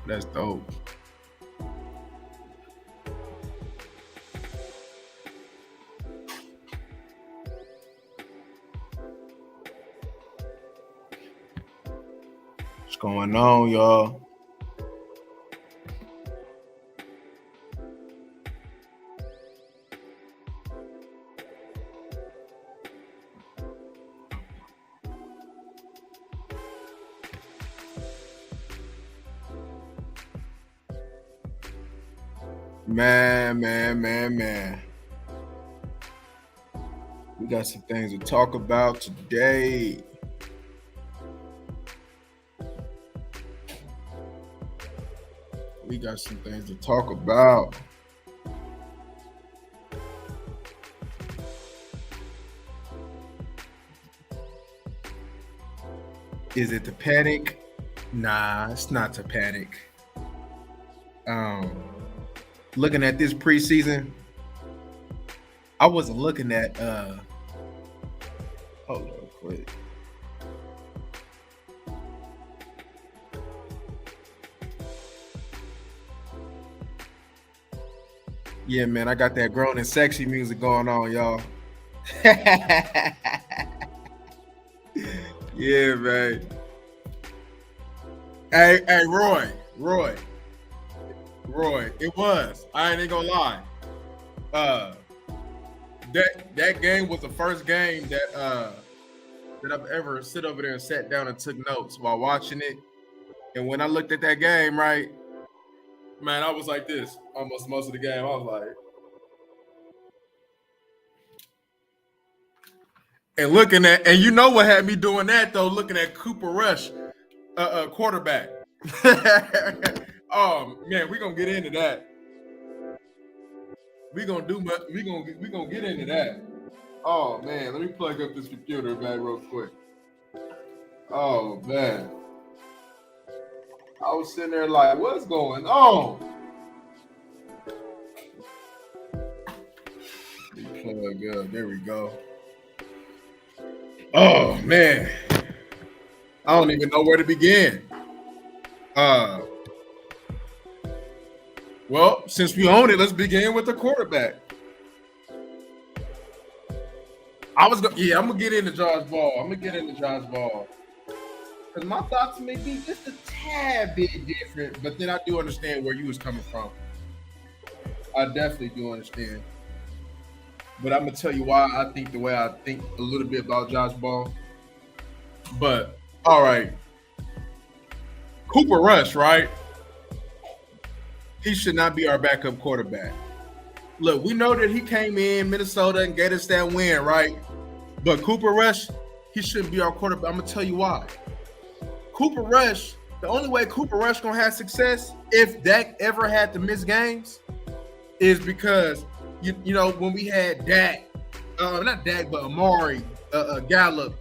That's dope. What's going on, y'all? Man. We got some things to talk about today. We got some things to talk about. Is it to panic? Nah, it's not to panic. Looking at this preseason, I wasn't looking at hold on quick. Yeah, man, I got that grown and sexy music going on, y'all. Yeah, man. Hey, Roy. It was. I ain't gonna lie. That game was the first game that I've ever sit over there and sat down and took notes while watching it. And when I looked at that game, right, man, I was like this almost most of the game. I was like, and looking at, and you know what had me doing that though, looking at Cooper Rush, quarterback. Oh man, we're gonna get into that. We're gonna get into that. Oh man, let me plug up this computer back real quick. Oh man. I was sitting there like, what's going on? Let me plug up. There we go. Oh man. I don't even know where to begin. Well, since we own it, let's begin with the quarterback. I'm gonna get into Josh Ball. Because my thoughts may be just a tad bit different, but then I do understand where you was coming from. I definitely do understand. But I'm gonna tell you why I think the way I think a little bit about Josh Ball. But all right. Cooper Rush, right? He should not be our backup quarterback. Look, we know that he came in Minnesota and get us that win, right? But Cooper Rush, he shouldn't be our quarterback. I'm gonna tell you why. Cooper Rush, the only way Cooper Rush gonna have success if Dak ever had to miss games is because you know when we had Dak, not Dak, but Amari, Gallup,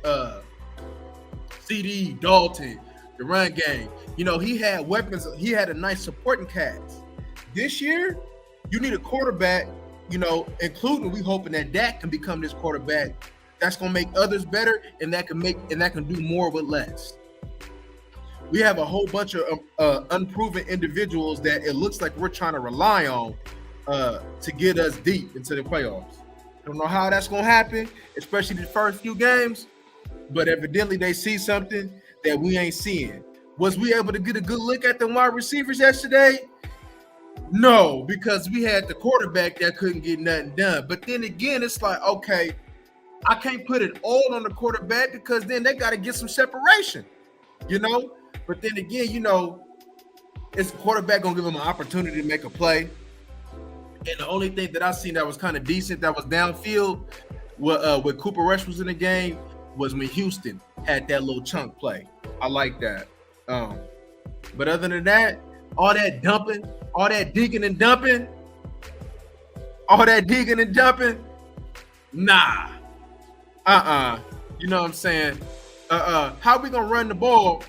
CD, Dalton, the run game. You know, he had weapons, he had a nice supporting cast. This year, you need a quarterback, you know, including we hoping that Dak can become this quarterback that's gonna make others better and that can do more with less. We have a whole bunch of unproven individuals that it looks like we're trying to rely on to get us deep into the playoffs. Don't know how that's gonna happen, especially the first few games, but evidently they see something that we ain't seeing. Was we able to get a good look at the wide receivers yesterday? No, because we had the quarterback that couldn't get nothing done. But then again, it's like, okay, I can't put it all on the quarterback because then they got to get some separation, you know? But then again, you know, it's the quarterback going to give him an opportunity to make a play. And the only thing that I seen that was kind of decent that was downfield with Cooper Rush was in the game was when Houston had that little chunk play. I like that. But other than that, all that dumping, all that digging and dumping, nah. You know what I'm saying? How we gonna run the ball?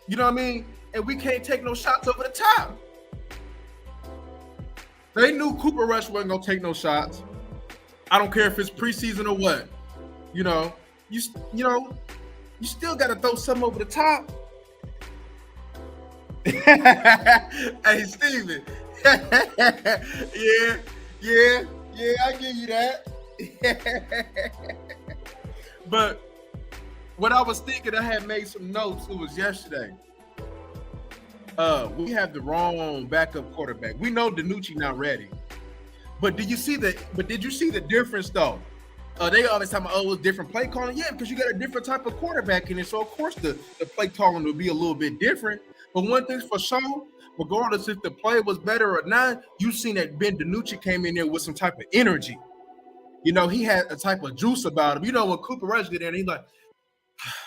You know what I mean? And we can't take no shots over the top. They knew Cooper Rush wasn't gonna take no shots. I don't care if it's preseason or what. You know, you still gotta throw something over the top. Hey, Steven. Yeah, yeah, yeah, I give you that. But what I was thinking, I had made some notes. It was yesterday. We have the wrong backup quarterback. We know DiNucci not ready. But did you see the difference though? They always talk about, oh, it's different play calling. Yeah, because you got a different type of quarterback in it. So of course the play calling will be a little bit different. But one thing's for sure, regardless if the play was better or not, you seen that Ben DiNucci came in there with some type of energy. You know, he had a type of juice about him. You know, when Cooper Rush get in, he's like,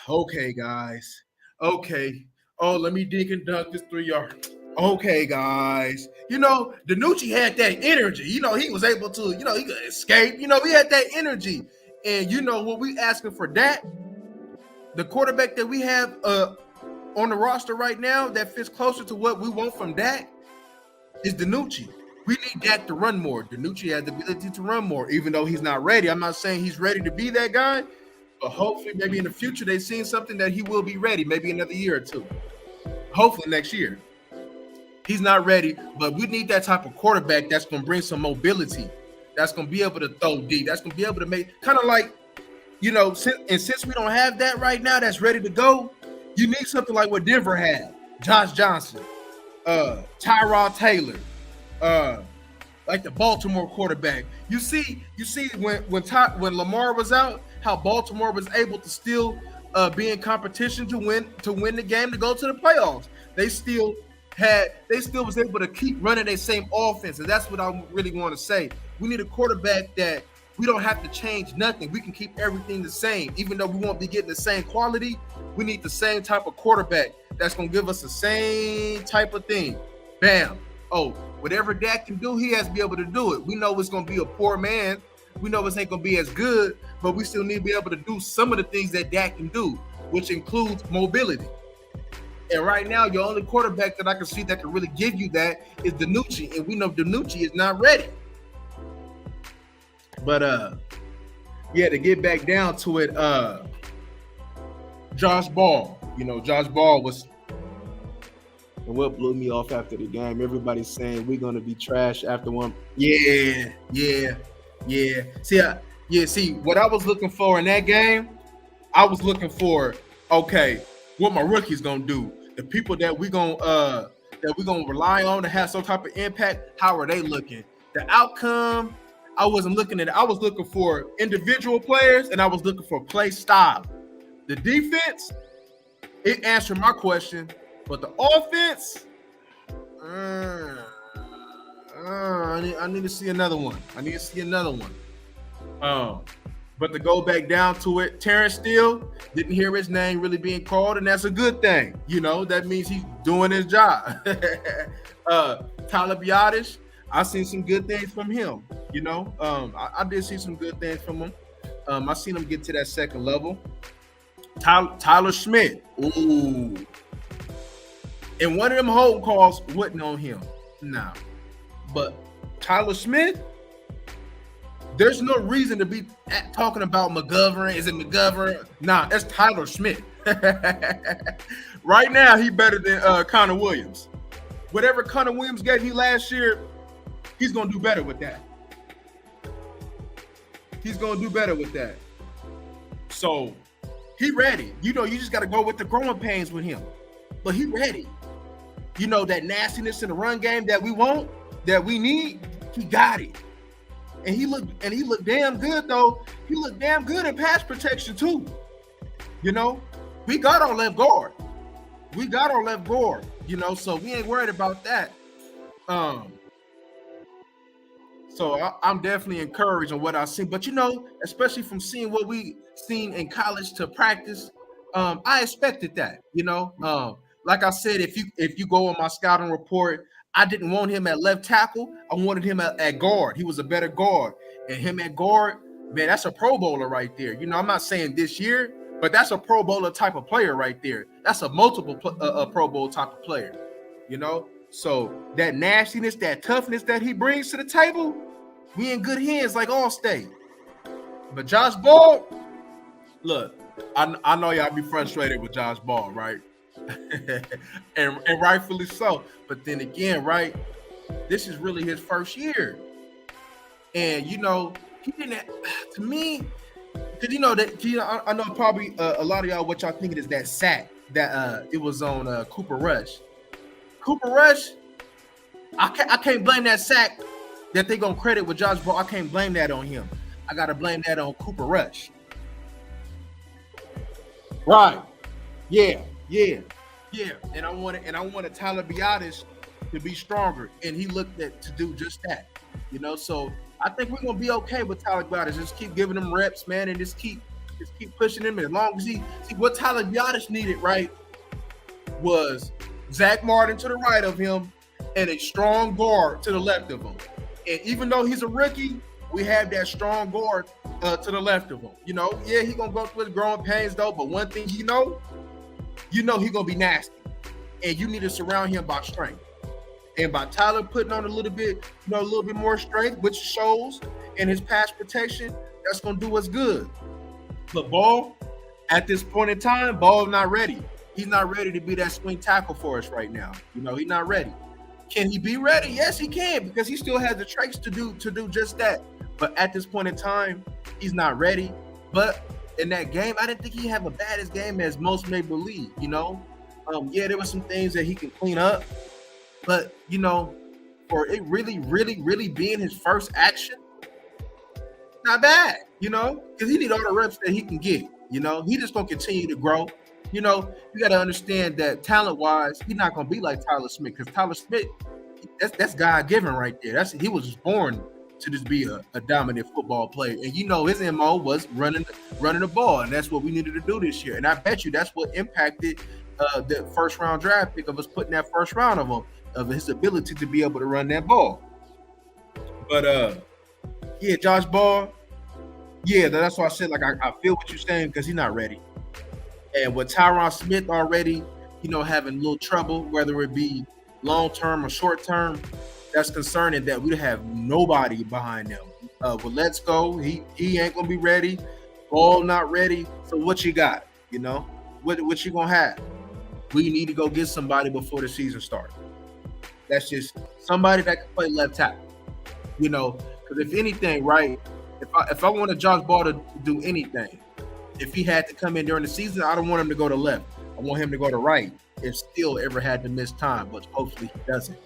okay, guys. Okay. Oh, let me dig and dunk this 3 yard. Okay, guys. You know, DiNucci had that energy. You know, he was able to, you know, he could escape. You know, he had that energy. And you know what we asking for that? The quarterback that we have on the roster right now that fits closer to what we want from Dak is DiNucci. We need Dak to run more. DiNucci has the ability to run more, even though he's not ready. I'm not saying he's ready to be that guy, but hopefully maybe in the future they've seen something that he will be ready, maybe another year or two. Hopefully next year. He's not ready, but we need that type of quarterback that's going to bring some mobility, that's going to be able to throw deep, that's going to be able to make kind of like, you know, since we don't have that right now that's ready to go, you need something like what Denver had. Josh Johnson, Tyrod Taylor, like the Baltimore quarterback. You see when Lamar was out, how Baltimore was able to still be in competition to win the game to go to the playoffs. They still was able to keep running their same offense, and that's what I really want to say. We need a quarterback that we don't have to change nothing. We can keep everything the same, even though we won't be getting the same quality. We need the same type of quarterback that's gonna give us the same type of thing. Bam. Oh, whatever Dak can do, he has to be able to do it. We know it's gonna be a poor man. We know it ain't gonna be as good, but we still need to be able to do some of the things that Dak can do, which includes mobility. And right now, your only quarterback that I can see that can really give you that is DiNucci, and we know DiNucci is not ready. But yeah, to get back down to it, Josh Ball. You know, Josh Ball was. And what blew me off after the game, everybody's saying we're gonna be trash after one. Yeah. See, what I was looking for in that game, I was looking for, okay, what my rookie's gonna do. The people that we gonna rely on to have some type of impact, how are they looking? The outcome, I wasn't looking at it. I was looking for individual players and I was looking for play style. The defense, it answered my question, but the offense, I need to see another one. But to go back down to it, Terrence Steele didn't hear his name really being called, and that's a good thing. You know, that means he's doing his job. Tyler Biadasz, I seen some good things from him. You know, I did see some good things from him. I seen him get to that second level. Tyler Schmidt, ooh. And one of them holding calls wasn't on him. Nah. But Tyler Schmidt, there's no reason to be talking about McGovern. Is it McGovern? Nah, that's Tyler Schmidt. Right now, he better than Connor Williams. Whatever Connor Williams gave you last year, he's going to do better with that. So, he ready. You know, you just got to go with the growing pains with him. But he ready. You know, that nastiness in the run game that we want, that we need, he got it. And he looked damn good though. He looked damn good in pass protection too. You know, we got our left guard. You know, so we ain't worried about that. So I'm definitely encouraged on what I've seen. But you know, especially from seeing what we seen in college to practice, I expected that. You know, like I said, if you go on my scouting report, I didn't want him at left tackle. I wanted him at guard. He was a better guard. And him at guard, man, that's a Pro Bowler right there. You know, I'm not saying this year, but that's a Pro Bowler type of player right there. That's a multiple Pro Bowl type of player, you know? So that nastiness, that toughness that he brings to the table, we in good hands like Allstate. But Josh Ball, look, I know y'all be frustrated with Josh Ball, right? and rightfully so. But then again, right, this is really his first year, and he didn't. To me, because that I know probably a lot of y'all what y'all thinking is that sack that it was on Cooper Rush. Cooper Rush, I can't blame that sack that they gonna credit with Josh Ball. I can't blame that on him. I gotta blame that on Cooper Rush. Right. Yeah. And I wanted Tyler Biadasz to be stronger, and he looked at to do just that. So I think we're gonna be okay with Tyler Biadasz. Just keep giving him reps, man, and just keep pushing him. As long as he see what Tyler Biadasz needed, right, was Zach Martin to the right of him and a strong guard to the left of him. And even though he's a rookie, we have that strong guard to the left of him. Yeah, he's gonna go through his growing pains though. But one thing he's gonna be nasty, and you need to surround him by strength. And by Tyler putting on a little bit more strength, which shows in his pass protection, that's gonna do us good. But Ball, at this point in time, Ball's not ready. He's not ready to be that swing tackle for us right now. He's not ready. Can he be ready? Yes, he can, because he still has the traits to do just that. But at this point in time, he's not ready. But in that game, I didn't think he had a baddest game as most may believe. Yeah, there were some things that he can clean up, but for it really, really, really being his first action, not bad. Because he need all the reps that he can get. He just gonna continue to grow. You got to understand that talent-wise, he's not gonna be like Tyler Smith, because Tyler Smith, that's God-given right there. He was just born to just be a dominant football player. And his MO was running the ball, and that's what we needed to do this year. And I bet you that's what impacted the first-round draft pick of us putting that first round of his ability to be able to run that ball. But yeah, Josh Ball, yeah, that's why I said, like, I feel what you're saying, because he's not ready. And with Tyron Smith already, having a little trouble, whether it be long-term or short-term, that's concerning that we have nobody behind them. Well, let's go. He ain't gonna be ready. Ball not ready. So what you got? What you gonna have? We need to go get somebody before the season starts. That's just somebody that can play left tackle. Because if anything, right? If I wanted Josh Ball to do anything, if he had to come in during the season, I don't want him to go to left. I want him to go to right. If still ever had to miss time, but hopefully he doesn't.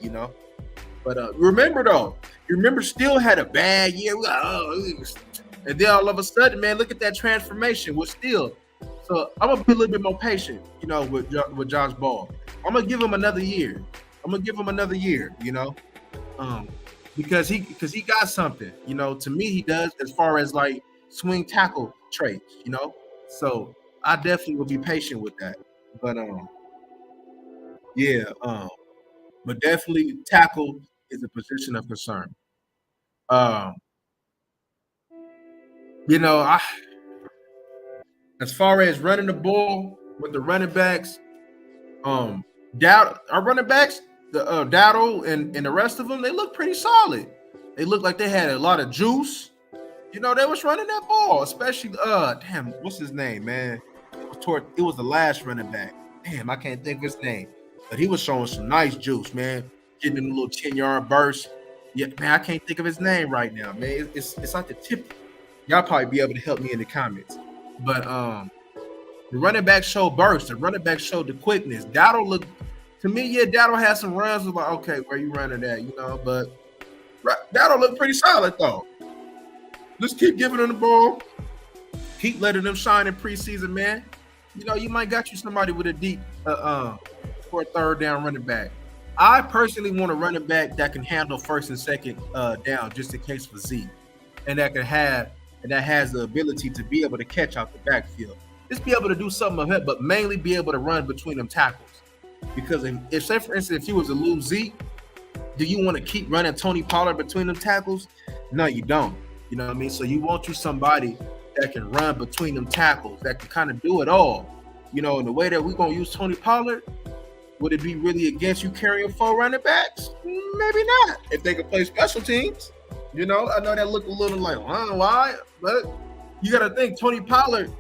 But remember Steele had a bad year. And then all of a sudden, man, look at that transformation with Steele. So I'm gonna be a little bit more patient, with Josh Ball. I'm gonna give him another year. Because he got something. To me, he does, as far as like swing tackle traits. So I definitely will be patient with that. But but definitely tackle is a position of concern. As far as running the ball with the running backs, our running backs, the Dowdle and the rest of them, they look pretty solid. They look like they had a lot of juice. They was running that ball, especially what's his name, man? It was the last running back. Damn, I can't think of his name. But he was showing some nice juice, man. Getting in a little 10-yard burst. Yeah, man, I can't think of his name right now, man. It's like the tip. Y'all probably be able to help me in the comments. But the running back showed burst. The running back showed the quickness. Dowdle looked, to me, yeah, Dowdle had some runs. Was like, okay, where you running at, But Dowdle looked pretty solid, though. Just keep giving them the ball. Keep letting them shine in preseason, man. You might got you somebody with a deep for a third down running back. I personally want a running back that can handle first and second down, just in case for Zeke, and that has the ability to be able to catch out the backfield. Just be able to do something of it, but mainly be able to run between them tackles. Because if say, for instance, if you was to lose Zeke, do you want to keep running Tony Pollard between them tackles? No, you don't. You know what I mean? So you want somebody that can run between them tackles, that can kind of do it all. In the way that we're going to use Tony Pollard, would it be really against you carrying 4 running backs? Maybe not. If they could play special teams. I know that look a little like, why? But you got to think Tony Pollard,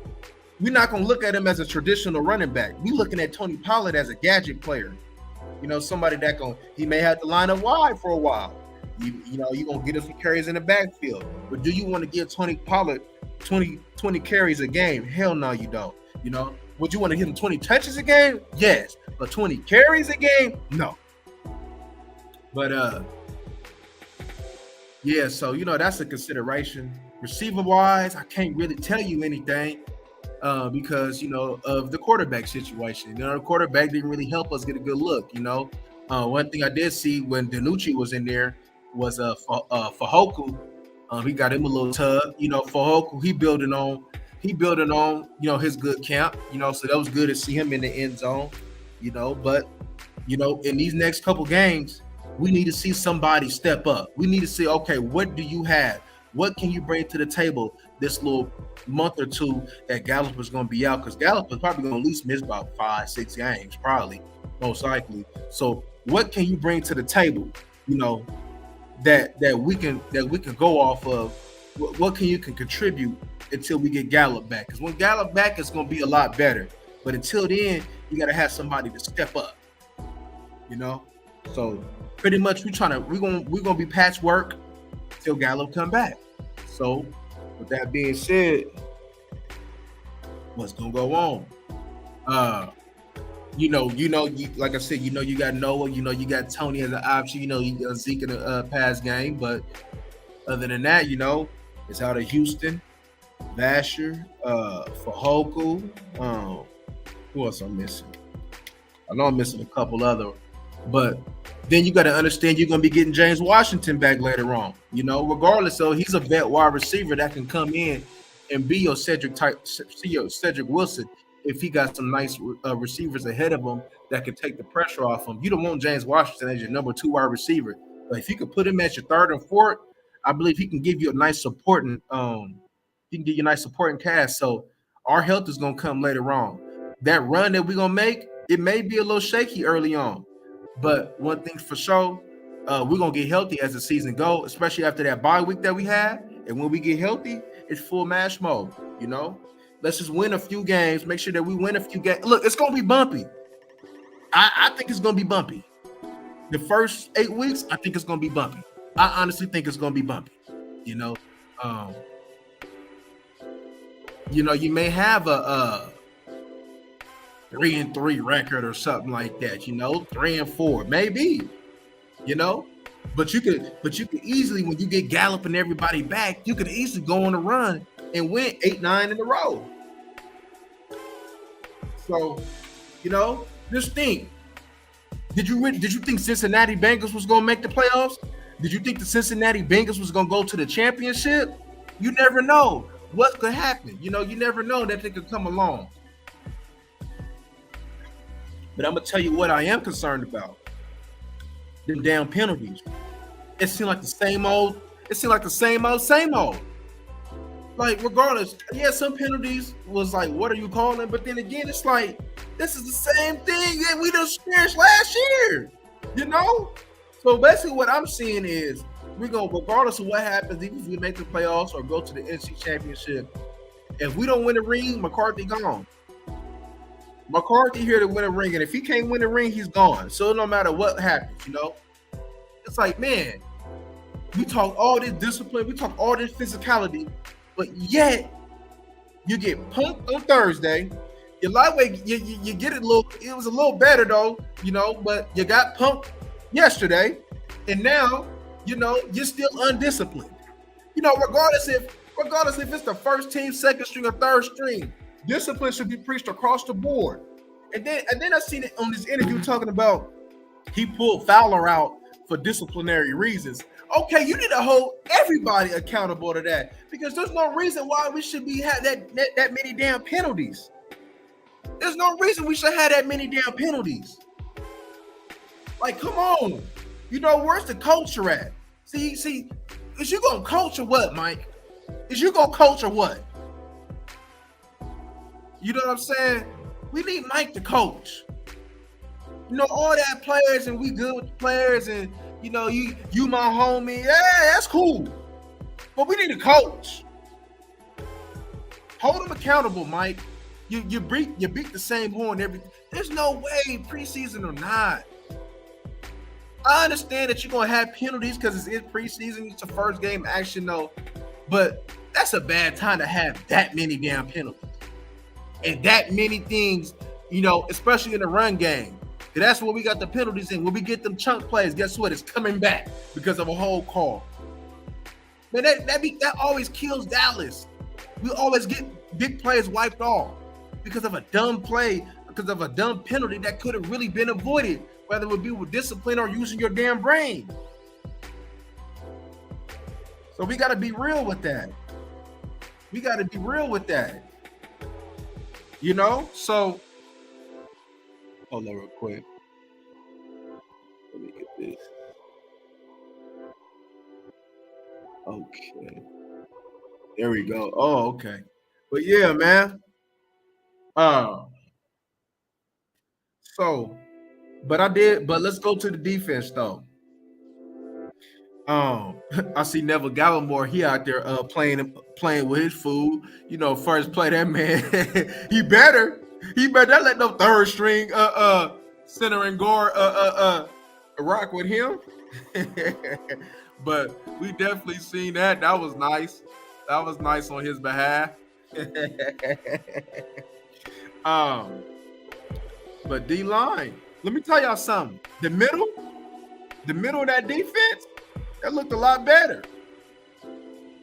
we're not gonna look at him as a traditional running back. We looking at Tony Pollard as a gadget player. Somebody that he may have to line up wide for a while. You're gonna get us some carries in the backfield. But do you want to give Tony Pollard 20 carries a game? Hell no, you don't. Would you want to give him 20 touches a game? Yes. But 20 carries a game? No. But yeah, so that's a consideration. Receiver wise, I can't really tell you anything because of the quarterback situation. The quarterback didn't really help us get a good look. One thing I did see when Danucci was in there was Fahoku. He got him a little tug. Fahoku, he building on his good camp. So that was good to see him in the end zone. But in these next couple games, we need to see somebody step up. We need to see, okay, what do you have? What can you bring to the table this little month or two that Gallup is going to be out? Because Gallup is probably going to at least miss about 5-6 games, probably, most likely. So what can you bring to the table, that we can go off of? What can you contribute until we get Gallup back? Because when Gallup back, it's going to be a lot better. But until then, you got to have somebody to step up, So pretty much we're gonna be patchwork till Gallup come back. So with that being said, what's gonna go on? Like I said, you got Noah, you got Tony as an option, you got Zeke in the pass game, but other than that, it's out of Houston, Vasher, Fahoku. Who else I'm missing? I know I'm missing a couple other, but then you got to understand you're going to be getting James Washington back later on. Regardless, so he's a vet wide receiver that can come in and be your Cedric Wilson if he got some nice receivers ahead of him that can take the pressure off him. You don't want James Washington as your number 2 wide receiver, but if you could put him at your 3rd and 4th, I believe he can give you a nice supporting. Cast. So our health is going to come later on. That run that we're going to make, it may be a little shaky early on. But one thing for sure, we're going to get healthy as the season goes, especially after that bye week that we had. And when we get healthy, it's full mash mode, Let's just win a few games, make sure that we win a few games. Look, it's going to be bumpy. I think it's going to be bumpy. The first 8 weeks, I think it's going to be bumpy. I honestly think it's going to be bumpy, You may have a 3-3 record or something like that, 3-4, maybe, but you could easily, when you get Gallup and everybody back, you could easily go on a run and win 8-9 in a row. So, just think. Did you think Cincinnati Bengals was going to make the playoffs? Did you think the Cincinnati Bengals was going to go to the championship? You never know what could happen. You never know that they could come along. But I'm gonna tell you what I am concerned about. Them damn penalties. It seemed like the same old. Like, regardless, yeah, some penalties was like, what are you calling? But then again, it's like, this is the same thing that we just experienced last year. So basically what I'm seeing is we're going to, regardless of what happens, even if we make the playoffs or go to the NFC Championship, if we don't win the ring, McCarthy gone. McCarthy here to win a ring, and if he can't win the ring, he's gone. So no matter what happens, it's like, man, we talk all this discipline, we talk all this physicality, but yet you get punked on Thursday. Your lightweight, you get it it was a little better though, but you got punked yesterday, and now, you're still undisciplined. Regardless if it's the first team, second string, or third string, discipline should be preached across the board. And then I seen it on this interview talking about he pulled Fowler out for disciplinary reasons. Okay, you need to hold everybody accountable to that, because there's no reason why we should be have that many damn penalties. There's no reason we should have that many damn penalties. Like, come on. Where's the culture at? See, is you gonna coach or what, Mike? Is you gonna coach or what? You know what I'm saying? We need Mike to coach. All that players, and we good with the players, and you my homie. Yeah, that's cool. But we need a coach. Hold them accountable, Mike. you beat the same horn every. There's no way preseason or not. I understand that you're gonna have penalties because it's preseason. It's the first game action, though. But that's a bad time to have that many damn penalties and that many things, especially in the run game. That's where we got the penalties in. When we get them chunk plays, guess what? It's coming back because of a whole call. Man, that always kills Dallas. We always get big plays wiped off because of a dumb play, because of a dumb penalty that could have really been avoided, whether it would be with discipline or using your damn brain. So we got to be real with that. So hold on real quick. Let me get this. Okay. There we go. Oh, okay. But yeah, man. But let's go to the defense though. I see Neville Gallimore. He out there playing with his food. First play that man. he better not let no third string center and guard rock with him. But we definitely seen that. That was nice. That was nice on his behalf. But D-line, let me tell y'all something. The middle of that defense, that looked a lot better.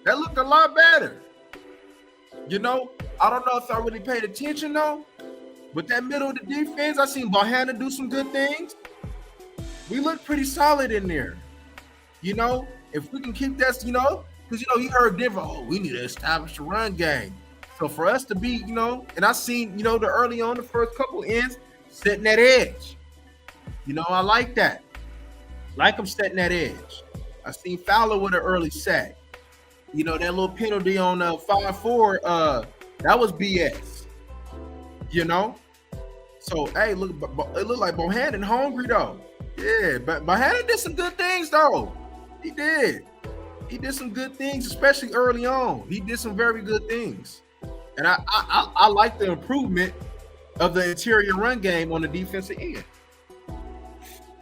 I don't know if I really paid attention though, but that middle of the defense, I seen Bohanna do some good things. We look pretty solid in there. If we can keep that, because he heard Denver, we need to establish a run game. So for us to be, and I seen, the early on the first couple ends setting that edge. I like that. Like him setting that edge. I seen Fowler with an early sack. That little penalty on 5-4, that was BS. So hey, look, it looked like Bohannon hungry though. Yeah, but Bohannon did some good things though. He did some good things, especially early on. He did some very good things. And I like the improvement of the interior run game on the defensive end.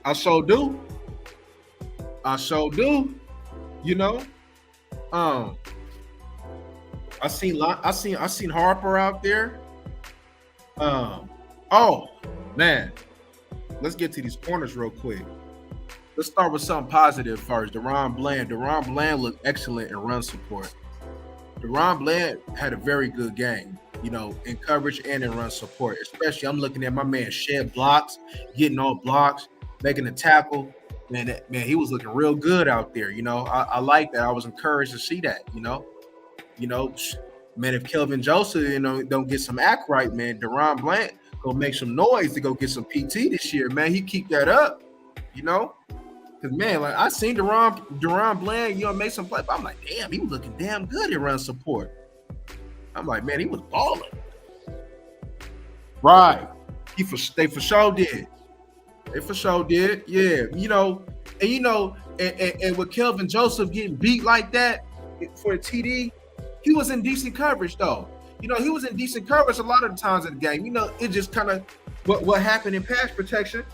I sure do. I seen Harper out there. Oh man, let's get to these corners real quick. Let's start with something positive first. Deron Bland looked excellent in run support. Deron Bland had a very good game, in coverage and in run support. Especially, I'm looking at my man shed blocks, getting on blocks, making a tackle. Man, he was looking real good out there. I like that. I was encouraged to see that. Man, if Kelvin Joseph, don't get some act right, man, Deron Bland go make some noise to go get some PT this year, man. He keep that up, Because, man, like I seen Deron Bland, make some play. But I'm like, damn, he was looking damn good in run support. I'm like, man, he was balling. Right. They for sure did. Yeah. And with Kelvin Joseph getting beat like that for a TD, he was in decent coverage, though. He was in decent coverage a lot of the times in the game. It just kind of what happened in pass protection.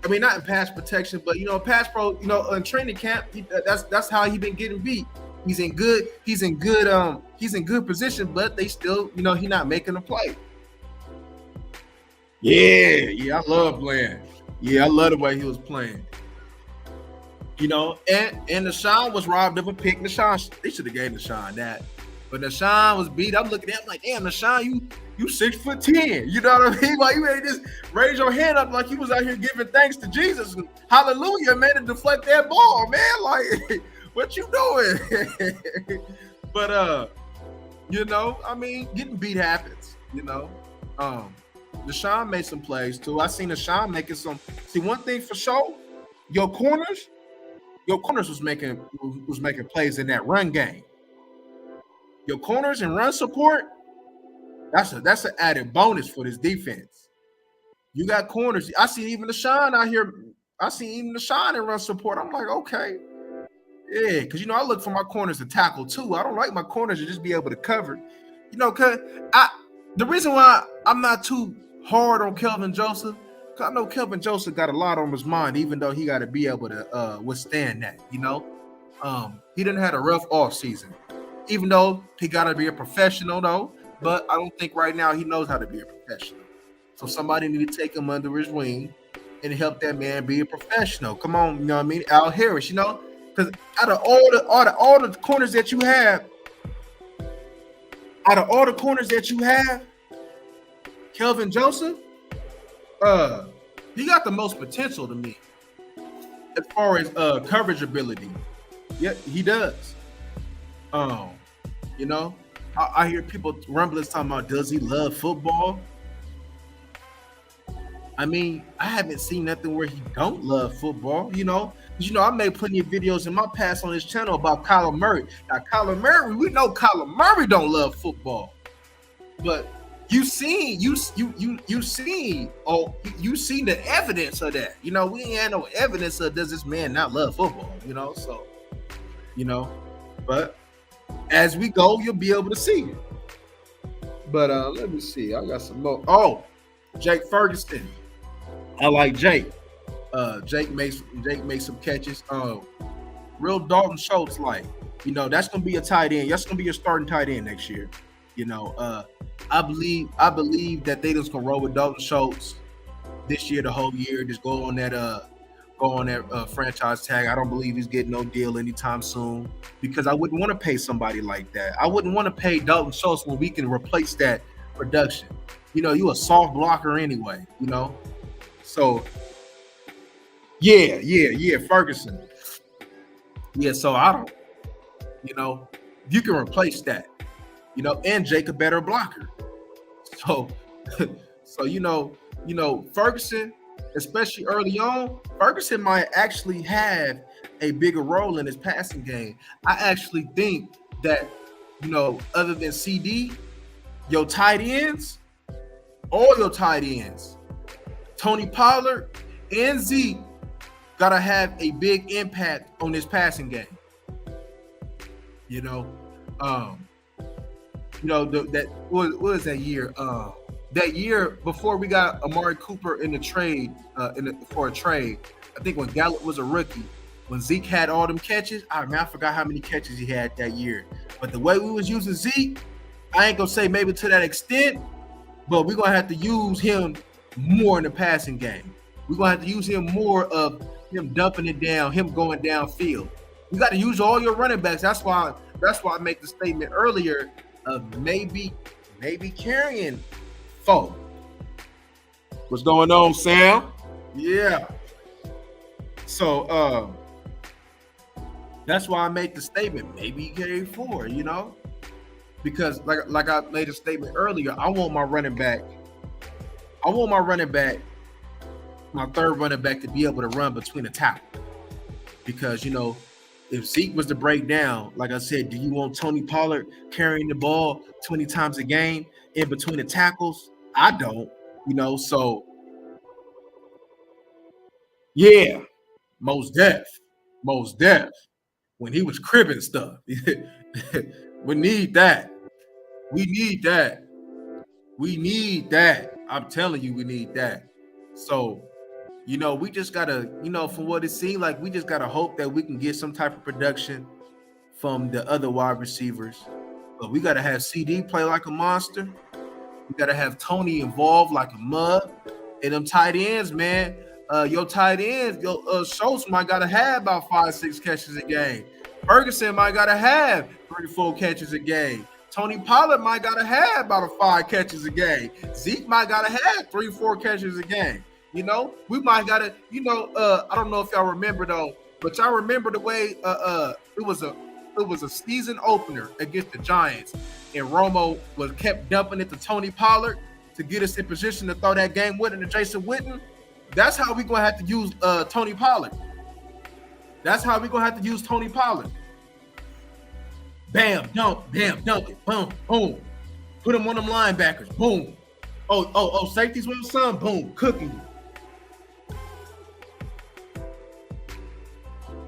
I mean, not in pass protection, but pass pro. In training camp, that's how he been getting beat. He's in good position, but they still, he not making a play. Yeah, I love Bland. Yeah, I love the way he was playing. And Nashawn was robbed of a pick. They should have gave Nashawn that. But Nashawn was beat. I'm looking at him like, damn, Nashawn, you 6'10". You know what I mean? Like you ain't just raise your hand up like you was out here giving thanks to Jesus. And hallelujah, man, to deflect that ball, man. Like, what you doing? But I mean, getting beat happens, Nashawn made some plays too. I seen Nashawn making some. See, one thing for sure, your corners was making plays in that run game. Your corners and run support, that's an added bonus for this defense. You got corners. I see even Nashawn out here. I see even Nashawn in run support. I'm like, okay. Yeah, because I look for my corners to tackle too. I don't like my corners to just be able to cover. Cause The reason why I'm not too hard on Kelvin Joseph, because I know Kelvin Joseph got a lot on his mind, even though he got to be able to withstand that. He didn't had a rough off season, even though he got to be a professional though. But I don't think right now he knows how to be a professional. So somebody need to take him under his wing and help that man be a professional. Come on, you know what I mean? Al Harris, because out of all the corners that you have, Kelvin Joseph, he got the most potential to me as far as coverage ability. Yeah, he does. I hear people rumblings talking about, does he love football? I mean, I haven't seen nothing where he don't love football, I made plenty of videos in my past on this channel about Kyler Murray. Now, we know Kyler Murray don't love football, but you seen the evidence of that. We ain't had no evidence of does this man not love football, but as we go, you'll be able to see it. But let me see. I got some more. Oh, Jake Ferguson. I like Jake. Jake makes some catches. Real Dalton Schultz, that's gonna be a tight end. That's gonna be a starting tight end next year. I believe that they just gonna roll with Dalton Schultz this year, the whole year. Just go on that franchise tag. I don't believe he's getting no deal anytime soon because I wouldn't want to pay somebody like that. I wouldn't want to pay Dalton Schultz when we can replace that production. You a soft blocker anyway. So yeah, Ferguson. Yeah, so I don't, you can replace that, and Jake a better blocker. So Ferguson, especially early on, Ferguson might actually have a bigger role in his passing game. I actually think that, other than CD, all your tight ends, Tony Pollard and Zeke gotta have a big impact on this passing game. What was that year? That year before we got Amari Cooper in the trade, for a trade. I think when Gallup was a rookie, when Zeke had all them catches, I forgot how many catches he had that year. But the way we was using Zeke, I ain't gonna say maybe to that extent, but we're gonna have to use him more in the passing game. We're gonna have to use him more of him dumping it down, him going downfield. You got to use all your running backs. That's why I make the statement earlier of maybe carrying 4. What's going on, Sam? Yeah. So that's why I make the statement. Maybe carry 4. Because like I made a statement earlier, I want my third running back to be able to run between the tackle. Because, if Zeke was to break down, like I said, do you want Tony Pollard carrying the ball 20 times a game in between the tackles? I don't, so yeah, most def. When he was cribbing stuff. We need that. I'm telling you, we need that. So, we just gotta, from what it seemed like, we just gotta hope that we can get some type of production from the other wide receivers. But we gotta have CD play like a monster. We gotta have Tony involved like a mug. And them tight ends, man. Your tight ends, Schultz might gotta have about 5-6 catches a game. Ferguson might gotta have 3-4 catches a game. Tony Pollard might gotta have about 5 catches a game. Zeke might gotta have 3-4 catches a game. We might gotta, I don't know if y'all remember though, but y'all remember the way it was a season opener against the Giants, and Romo was kept dumping it to Tony Pollard to get us in position to throw that game winner to Jason Witten. That's how we're gonna have to use Tony Pollard. Bam, dunk it, boom, boom. Put him on them linebackers, boom. Oh, safeties with some, boom, cooking you.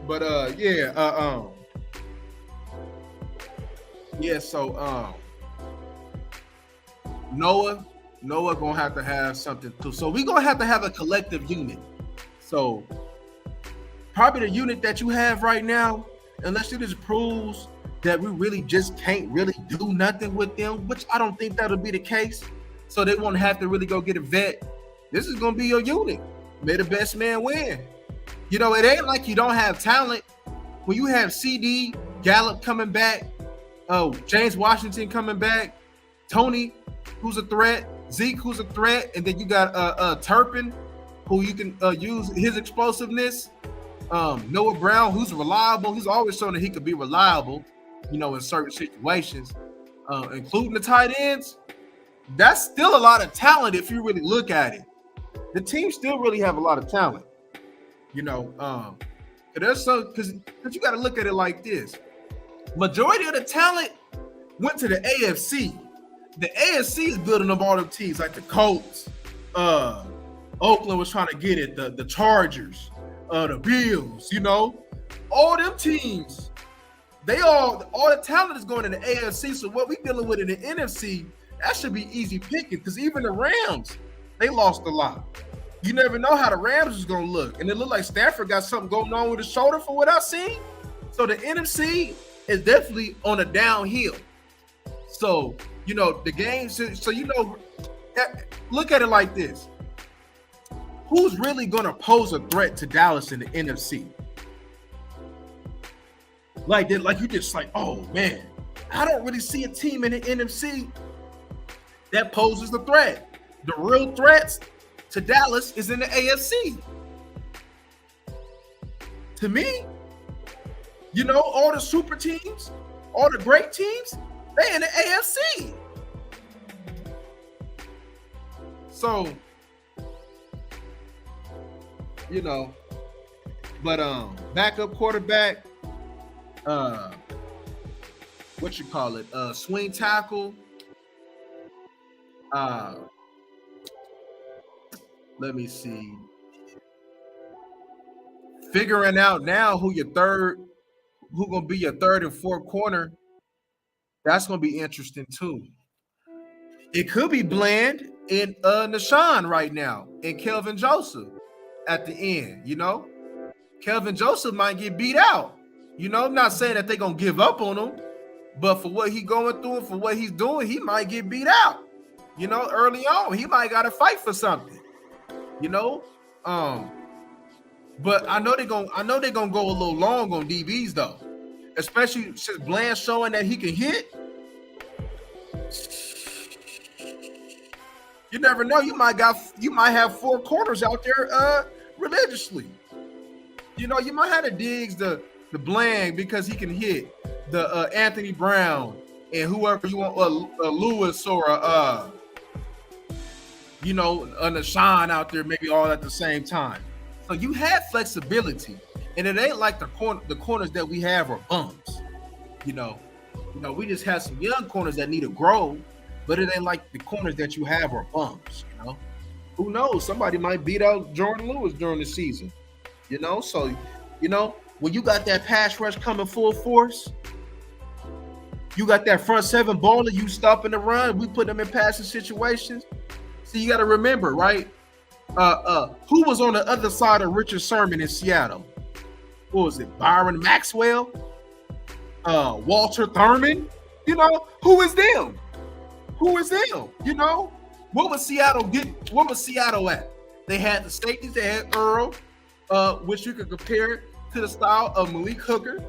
But Noah gonna have to have something too. So we're gonna have to have a collective unit. So probably the unit that you have right now, unless it just proves that we really just can't really do nothing with them, which I don't think that'll be the case. So they won't have to really go get a vet. This is gonna be your unit. May the best man win. You know, it ain't like you don't have talent. When you have CD, Gallup coming back, James Washington coming back, Tony, who's a threat, Zeke, who's a threat, and then you got Turpin, who you can use his explosiveness. Noah Brown, who's reliable. He's always shown that he could be reliable, you know, in certain situations, including the tight ends. That's still a lot of talent if you really look at it. The team still really have a lot of talent, you know. There's some because you got to look at it like this. Majority of the talent went to the AFC. The AFC is building up all them teams like the Colts. Oakland was trying to get it. The Chargers, the Bills. You know, all them teams. All the talent is going in the AFC. So what we dealing with in the NFC, that should be easy picking. Because even the Rams, they lost a lot. You never know how the Rams is going to look. And it looked like Stafford got something going on with his shoulder for what I've seen. So the NFC is definitely on a downhill. So, you know, the game, so you know, look at it like this. Who's really going to pose a threat to Dallas in the NFC? Like you just like, oh, man, I don't really see a team in the NFC that poses the threat. The real threats to Dallas is in the AFC. To me, you know, all the super teams, all the great teams, they in the AFC. So, you know, but backup quarterback, what you call it? Swing tackle. Let me see. Figuring out now who gonna be your third and fourth corner. That's gonna be interesting too. It could be Bland and Nashawn right now, and Kelvin Joseph at the end. You know, Kelvin Joseph might get beat out. You know, I'm not saying that they're gonna give up on him, but for what he's going through and for what he's doing, he might get beat out. You know, early on, he might got to fight for something. You know, but I know they're gonna go a little long on DBs though, especially since Bland showing that he can hit. You never know. You might have four corners out there religiously. You know, you might have the Diggs, the Bland because he can hit, the Anthony Brown and whoever you want, Lewis or you know, a Nashawn out there, maybe all at the same time. So you have flexibility, and it ain't like the corners that we have are bums. You know, we just have some young corners that need to grow, but it ain't like the corners that you have are bums. You know, who knows? Somebody might beat out Jordan Lewis during the season. You know, so you know when you got that pass rush coming full force, you got that front seven baller, you stopping the run. We put them in passing situations. So you got to remember, right? Who was on the other side of Richard Sherman in Seattle? What was it? Byron Maxwell? Walter Thurman? You know, who is them? Who is them? You know, what was Seattle getting? What was Seattle at? They had the safeties. They had Earl, which you could compare to the style of Malik Hooker,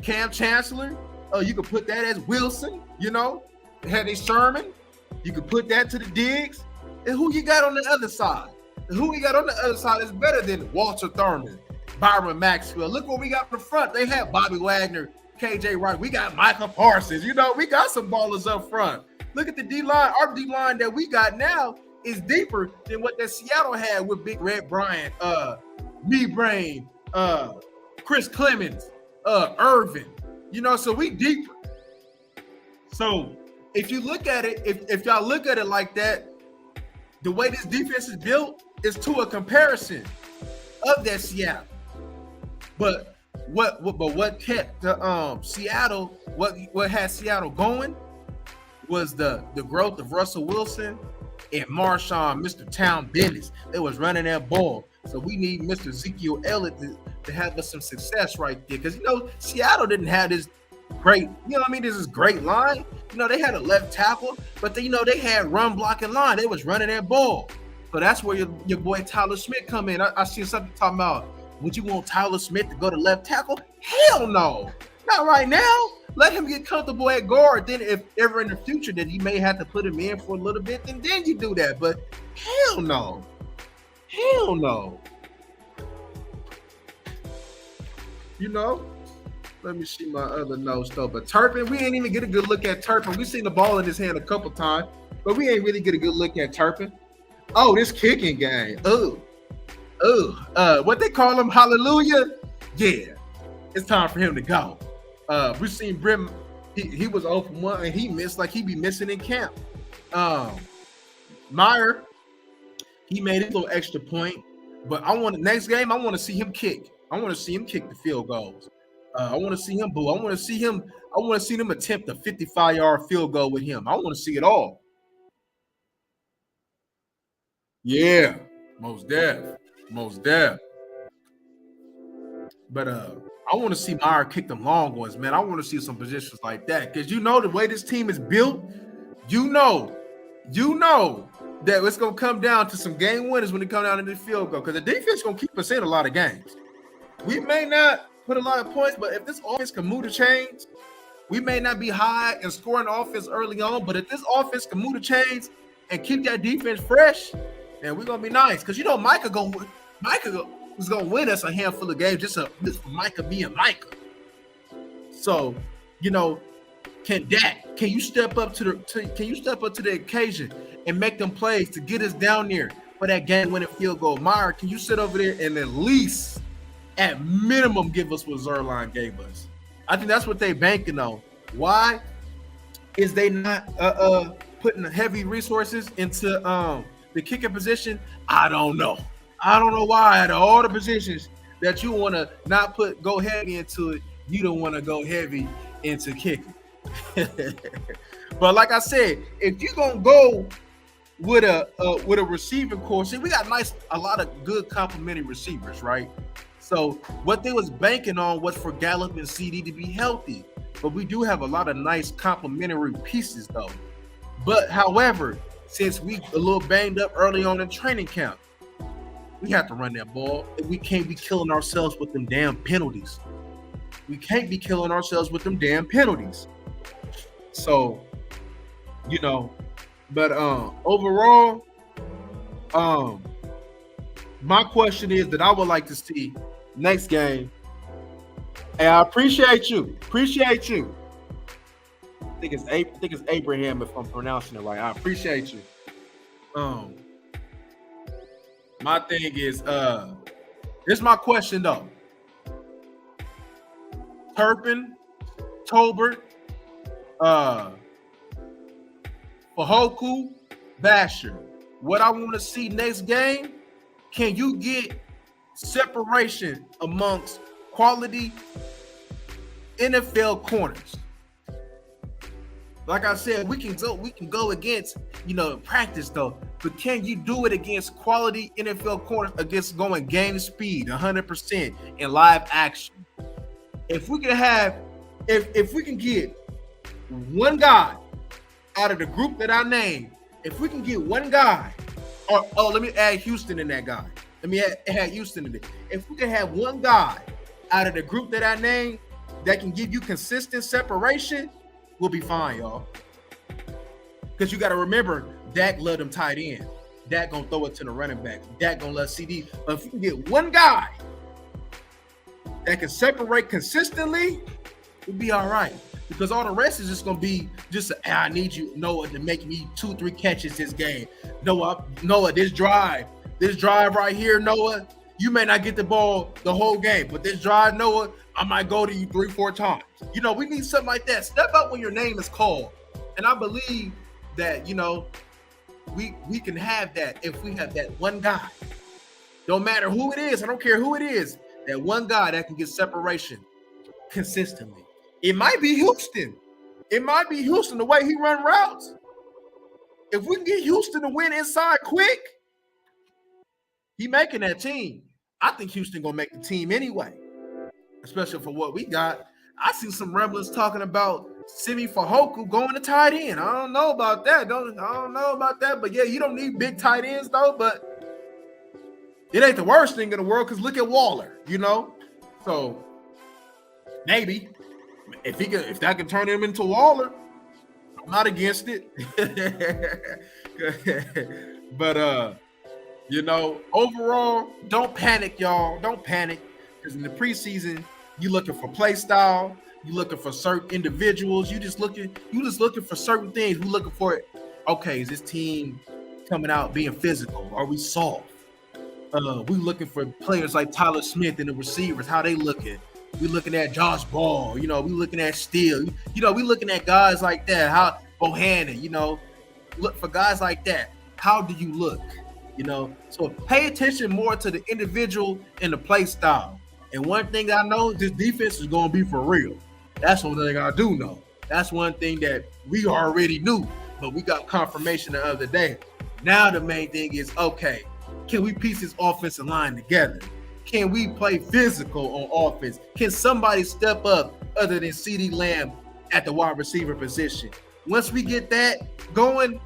Cam Chancellor. You could put that as Wilson. You know, they had a Sherman. You could put that to the Diggs. And who you got on the other side? And who we got on the other side is better than Walter Thurman, Byron Maxwell. Look what we got in the front. They have Bobby Wagner, KJ Wright. We got Michael Parsons. You know, we got some ballers up front. Look at the D-line. Our D-line that we got now is deeper than what that Seattle had with Big Red Bryant, Me Brain, Chris Clemens, Irvin. You know, so we deeper. So if you look at it, if y'all look at it like that, the way this defense is built is to a comparison of that Seattle. But what kept the Seattle, what had Seattle going was the growth of Russell Wilson and Marshawn, Mr. Town Business. They was running that ball. So we need Mr. Ezekiel Elliott to have us some success right there. Because, Seattle didn't have this great, this is great line. They had a left tackle, but they had run blocking line. They was running that ball. So that's where your boy Tyler Smith come in. I see something talking about, would you want Tyler Smith to go to left tackle? Hell no. Not right now. Let him get comfortable at guard. Then if ever in the future that he may have to put him in for a little bit, then you do that. But hell no. Hell no. Let me see my other notes though. But Turpin, we ain't even get a good look at Turpin. We seen the ball in his hand a couple times, but we ain't really get a good look at Turpin. Oh, this kicking game. What they call him? Hallelujah. Yeah, it's time for him to go. We seen Brim. He was 0 for 1 and he missed like he be missing in camp. Meyer, he made a little extra point, but next game I want to see him kick. I want to see him kick the field goals. I want to see him boo. I want to see them attempt a 55-yard field goal with him. I want to see it all. Yeah, most def. But I want to see Meyer kick them long ones, man. I want to see some positions like that because the way this team is built, you know that it's gonna come down to some game winners when it comes down to the field goal because the defense gonna keep us in a lot of games. We may not put a lot of points, but if this offense can move the chains, we may not be high in scoring offense early on. But if this offense can move the chains and keep that defense fresh, then we're gonna be nice because Micah was gonna win us a handful of games just for Micah being Micah. So, can you step up to the occasion and make them plays to get us down there for that game-winning field goal? Meyer, can you sit over there and at least, at minimum, give us what Zerline gave us? I think that's what they banking on. Why is they not putting heavy resources into the kicking position? I don't know. I don't know why out of all the positions that you want to not go heavy into it, you don't want to go heavy into kicking. But like I said, if you're gonna go with a receiving core, see, we got a lot of good complementary receivers, right? So what they was banking on was for Gallup and CD to be healthy, but we do have a lot of nice complementary pieces though. But however, since we a little banged up early on in training camp, we have to run that ball. We can't be killing ourselves with them damn penalties. So, but overall, my question is that I would like to see next game. And I appreciate you. I think it's Abraham if I'm pronouncing it right. I appreciate you. My thing is, this is my question though. Turpin, Tolbert, Fahoku, Basher. What I want to see next game, can you get separation amongst quality NFL corners? Like I said, we can go against, practice though, but can you do it against quality NFL corners against going game speed 100% in live action? If we can get one guy out of the group that I named, if we can get one guy, let me add Houston in that guy. Let me add Houston in it. If we can have one guy out of the group that I named that can give you consistent separation, we'll be fine, y'all. Because you got to remember, Dak let him tight end. Dak gonna throw it to the running back. Dak gonna let CD. But if we can get one guy that can separate consistently, we'll be all right. Because all the rest is just gonna be I need you, Noah, to make me 2-3 catches this game. Noah, this drive right here, Noah, you may not get the ball the whole game, but this drive, Noah, I might go to you 3-4 times. We need something like that. Step up when your name is called. And I believe that, we can have that if we have that one guy. Don't matter who it is. I don't care who it is. That one guy that can get separation consistently. It might be Houston. It might be Houston the way he run routes. If we can get Houston to win inside quick, he making that team. I think Houston gonna make the team anyway, especially for what we got. I see some rumblings talking about Simi Fehoko going to tight end. I don't know about that. I don't know about that. But yeah, you don't need big tight ends though. But it ain't the worst thing in the world because look at Waller, you know. So maybe if that can turn him into Waller, I'm not against it. But you know, overall, don't panic, y'all. Don't panic because in the preseason, you looking for play style. You looking for certain individuals. You just looking for certain things. We looking for it. Okay, is this team coming out being physical? Are we soft? We looking for players like Tyler Smith and the receivers. How they looking? We looking at Josh Ball. You know, we looking at Steele. You know, we looking at guys like that. How Bohannon. You know, look for guys like that. How do you look? You know, so pay attention more to the individual and the play style. And one thing I know, this defense is going to be for real. That's one thing I do know. That's one thing that we already knew, but we got confirmation the other day. Now the main thing is, okay, can we piece this offensive line together? Can we play physical on offense? Can somebody step up other than CeeDee Lamb at the wide receiver position? Once we get that going,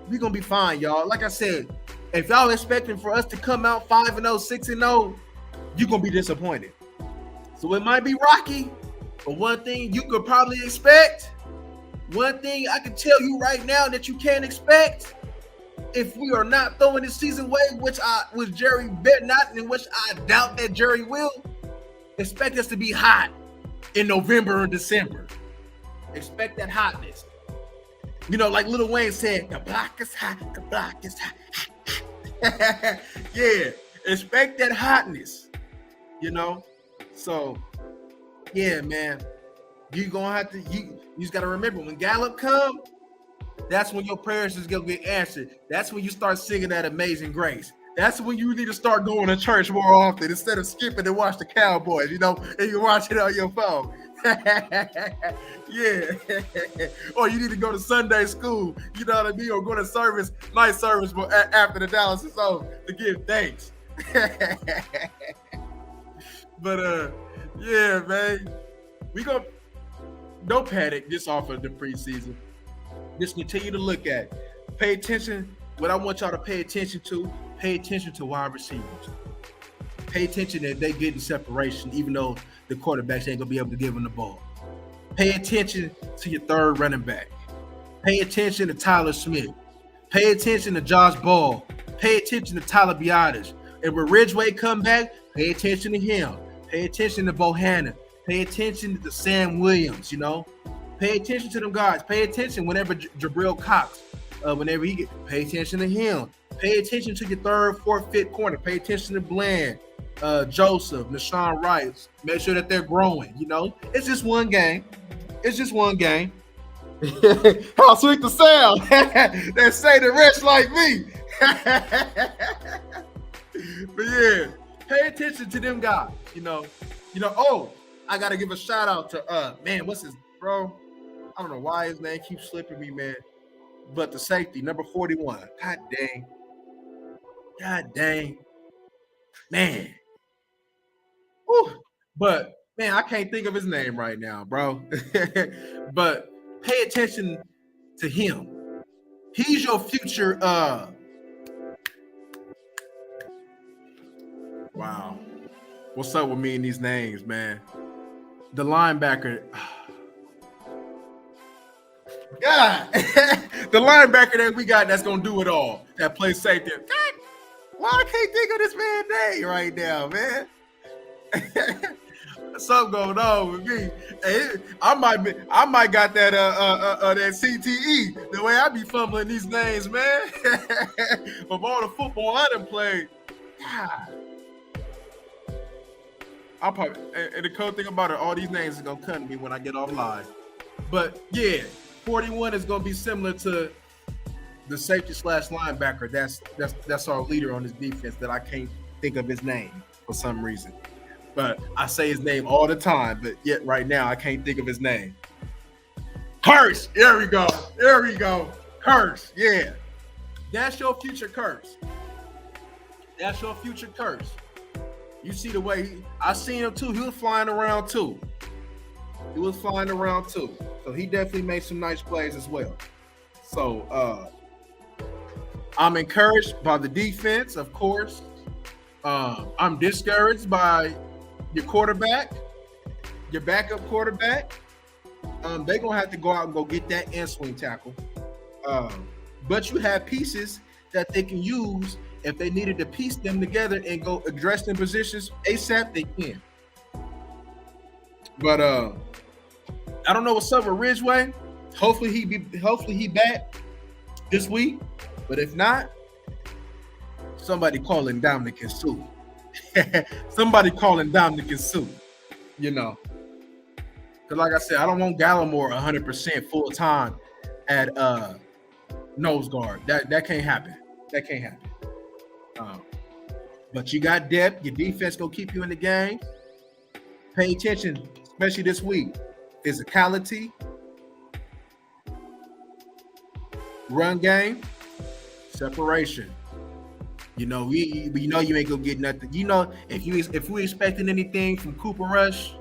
we're going to be fine, y'all. Like I said, if y'all expecting for us to come out 5-0, 6-0, you're going to be disappointed. So it might be rocky, but one thing you could probably expect, one thing I can tell you right now that you can't expect, if we are not throwing this season away, which Jerry bet not, and which I doubt that Jerry will, expect us to be hot in November and December. Expect that hotness. You know, like Lil Wayne said, the block is hot, the block is hot. Yeah, expect that hotness, you know. So yeah, man, you gonna have to you just gotta remember when Gallup come, that's when your prayers is gonna get answered. That's when you start singing that Amazing Grace. That's when you need to start going to church more often instead of skipping and watch the Cowboys, you know, and you watch it on your phone. Yeah. Or you need to go to Sunday school, you know what I mean, or go to service, night service after the Dallas is over to give thanks. But yeah, man, we gonna don't panic this off of the preseason. Just continue to look at, pay attention. What I want y'all to pay attention to wide receivers. Pay attention that they getting separation, even though the quarterbacks ain't gonna be able to give them the ball. Pay attention to your third running back. Pay attention to Tyler Smith. Pay attention to Josh Ball. Pay attention to Tyler Biotis. And when Ridgeway come back, pay attention to him. Pay attention to Bohannon. Pay attention to Sam Williams, you know. Pay attention to them guys. Pay attention whenever Jabril Cox, whenever he get, pay attention to him. Pay attention to your third, fourth, fifth corner. Pay attention to Bland, Joseph, Nashawn Rice. Make sure that they're growing, you know. It's just one game. It's just one game. How sweet the sound. That say the rest like me. But yeah, pay attention to them guys, you know. Oh, I gotta give a shout out to man, what's his bro? I don't know why his name keeps slipping me, man. But the safety, number 41. God dang. Man. Whew. But man, I can't think of his name right now, bro. But pay attention to him. He's your future. Wow. What's up with me and these names, man? The linebacker. God. The linebacker that we got that's going to do it all. That plays safety. God, why I can't think of this man's name right now, man? Something going on with me. Hey, I might got that that CTE. The way I be fumbling these names, man. Of all the football I done played. God. I'll probably, and the cool thing about it, all these names is gonna come to me when I get off live. But yeah, 41 is gonna be similar to the safety / linebacker. That's our leader on this defense that I can't think of his name for some reason. But I say his name all the time, but yet right now I can't think of his name. Curse. There we go. There we go. Curse. Yeah. That's your future curse. That's your future curse. You see the way I seen him too. He was flying around too. So he definitely made some nice plays as well. So I'm encouraged by the defense, of course. I'm discouraged by your quarterback, your backup quarterback. They're gonna have to go out and go get that and swing tackle. But you have pieces that they can use if they needed to piece them together and go address them positions ASAP. They can. But I don't know what's up with Ridgeway. Hopefully he back this week. But if not, somebody calling Dominic and Sue. Somebody calling Dominic and Sue. You know. Because like I said, I don't want Gallimore 100% full time at nose guard. That can't happen. That can't happen. But you got depth. Your defense gonna keep you in the game. Pay attention, especially this week. Physicality, run game, separation. You know, we know you ain't gonna get nothing. You know, if we expecting anything from Cooper Rush,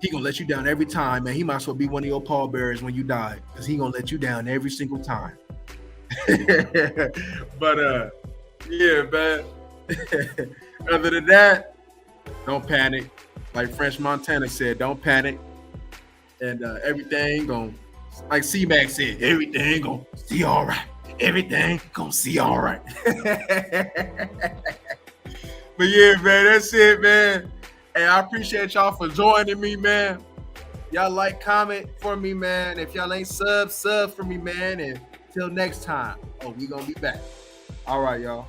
he gonna let you down every time, man. He might as well be one of your pallbearers when you die, because he gonna let you down every single time. But yeah, man. Other than that, don't panic. Like French Montana said, don't panic. And everything gonna, like C-Mac said, everything gonna see all right. Everything gonna see all right. But yeah, man, that's it, man. Hey, I appreciate y'all for joining me, man. Y'all like, comment for me, man. If y'all ain't sub for me, man. And till next time. Oh, we gonna be back. All right, y'all.